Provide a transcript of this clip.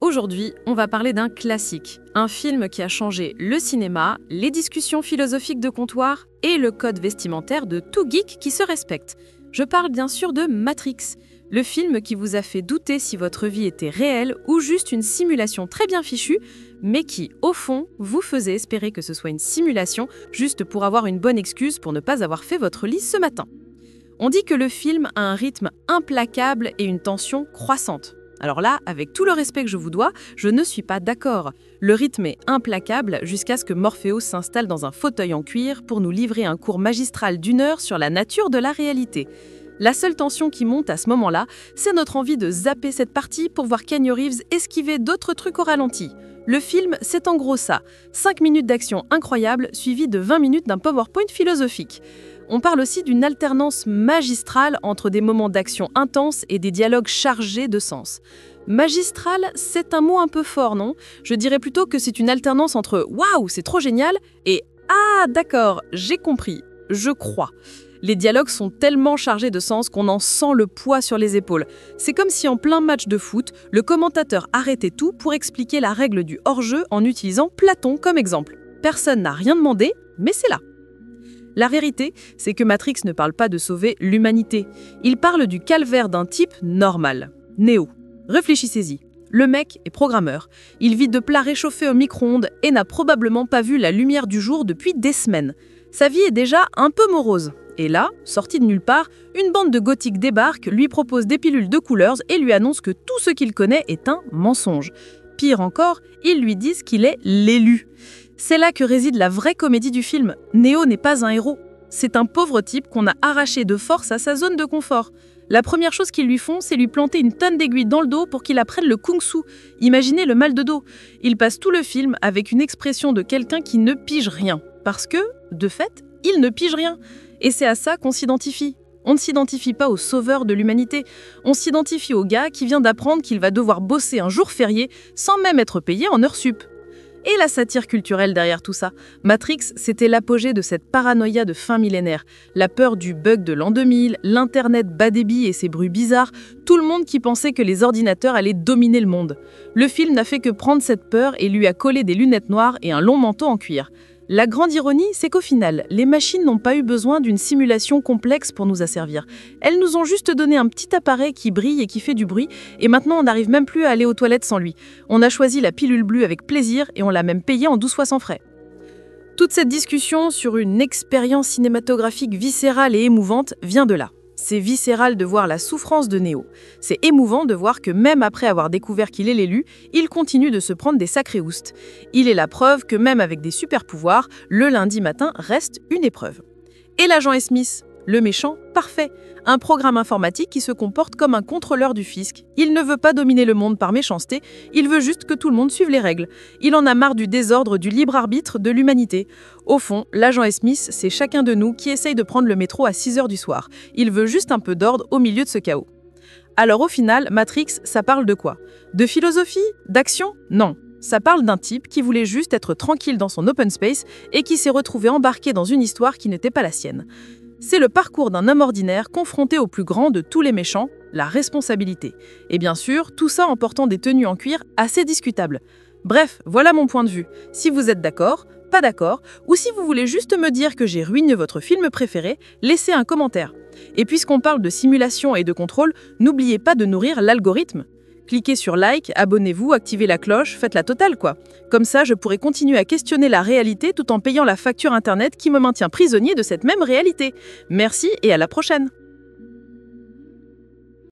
Aujourd'hui, on va parler d'un classique, un film qui a changé le cinéma, les discussions philosophiques de comptoir et le code vestimentaire de tout geek qui se respecte. Je parle bien sûr de Matrix, le film qui vous a fait douter si votre vie était réelle ou juste une simulation très bien fichue, mais qui, au fond, vous faisait espérer que ce soit une simulation juste pour avoir une bonne excuse pour ne pas avoir fait votre lit ce matin. On dit que le film a un rythme implacable et une tension croissante. Alors là, avec tout le respect que je vous dois, je ne suis pas d'accord. Le rythme est implacable jusqu'à ce que Morpheus s'installe dans un fauteuil en cuir pour nous livrer un cours magistral d'1 heure sur la nature de la réalité. La seule tension qui monte à ce moment-là, c'est notre envie de zapper cette partie pour voir Keanu Reeves esquiver d'autres trucs au ralenti. Le film, c'est en gros ça. 5 minutes d'action incroyable suivies de 20 minutes d'un PowerPoint philosophique. On parle aussi d'une alternance magistrale entre des moments d'action intenses et des dialogues chargés de sens. Magistral, c'est un mot un peu fort, non ? Je dirais plutôt que c'est une alternance entre « Waouh, c'est trop génial » et « Ah, d'accord, j'ai compris, je crois ». Les dialogues sont tellement chargés de sens qu'on en sent le poids sur les épaules. C'est comme si en plein match de foot, le commentateur arrêtait tout pour expliquer la règle du hors-jeu en utilisant Platon comme exemple. Personne n'a rien demandé, mais c'est là. La vérité, c'est que Matrix ne parle pas de sauver l'humanité. Il parle du calvaire d'un type normal. Neo. Réfléchissez-y. Le mec est programmeur. Il vit de plats réchauffés au micro-ondes et n'a probablement pas vu la lumière du jour depuis des semaines. Sa vie est déjà un peu morose. Et là, sorti de nulle part, une bande de gothiques débarque, lui propose des pilules de couleurs et lui annonce que tout ce qu'il connaît est un mensonge. Pire encore, ils lui disent qu'il est l'élu. C'est là que réside la vraie comédie du film. Neo n'est pas un héros. C'est un pauvre type qu'on a arraché de force à sa zone de confort. La première chose qu'ils lui font, c'est lui planter une tonne d'aiguilles dans le dos pour qu'il apprenne le kung-fu. Imaginez le mal de dos. Il passe tout le film avec une expression de quelqu'un qui ne pige rien. Parce que, de fait, il ne pige rien. Et c'est à ça qu'on s'identifie. On ne s'identifie pas au sauveur de l'humanité. On s'identifie au gars qui vient d'apprendre qu'il va devoir bosser un jour férié sans même être payé en heures sup. Et la satire culturelle derrière tout ça. Matrix, c'était l'apogée de cette paranoïa de fin millénaire. La peur du bug de l'an 2000, l'internet bas débit et ses bruits bizarres, tout le monde qui pensait que les ordinateurs allaient dominer le monde. Le film n'a fait que prendre cette peur et lui a collé des lunettes noires et un long manteau en cuir. La grande ironie, c'est qu'au final, les machines n'ont pas eu besoin d'une simulation complexe pour nous asservir. Elles nous ont juste donné un petit appareil qui brille et qui fait du bruit, et maintenant on n'arrive même plus à aller aux toilettes sans lui. On a choisi la pilule bleue avec plaisir et on l'a même payée en 12 fois sans frais. Toute cette discussion sur une expérience cinématographique viscérale et émouvante vient de là. C'est viscéral de voir la souffrance de Neo. C'est émouvant de voir que même après avoir découvert qu'il est l'élu, il continue de se prendre des sacrés oustes. Il est la preuve que même avec des super-pouvoirs, le lundi matin reste une épreuve. Et l'agent Smith, le méchant parfait, un programme informatique qui se comporte comme un contrôleur du fisc. Il ne veut pas dominer le monde par méchanceté, il veut juste que tout le monde suive les règles. Il en a marre du désordre, du libre arbitre de l'humanité. Au fond, l'agent Smith, c'est chacun de nous qui essaye de prendre le métro à 6 h du soir. Il veut juste un peu d'ordre au milieu de ce chaos. Alors au final, Matrix, ça parle de quoi ? De philosophie ? D'action ? Non. Ça parle d'un type qui voulait juste être tranquille dans son open space et qui s'est retrouvé embarqué dans une histoire qui n'était pas la sienne. C'est le parcours d'un homme ordinaire confronté au plus grand de tous les méchants, la responsabilité. Et bien sûr, tout ça en portant des tenues en cuir assez discutables. Bref, voilà mon point de vue. Si vous êtes d'accord, pas d'accord, ou si vous voulez juste me dire que j'ai ruiné votre film préféré, laissez un commentaire. Et puisqu'on parle de simulation et de contrôle, n'oubliez pas de nourrir l'algorithme. Cliquez sur like, abonnez-vous, activez la cloche, faites la totale quoi. Comme ça, je pourrai continuer à questionner la réalité tout en payant la facture internet qui me maintient prisonnier de cette même réalité. Merci et à la prochaine.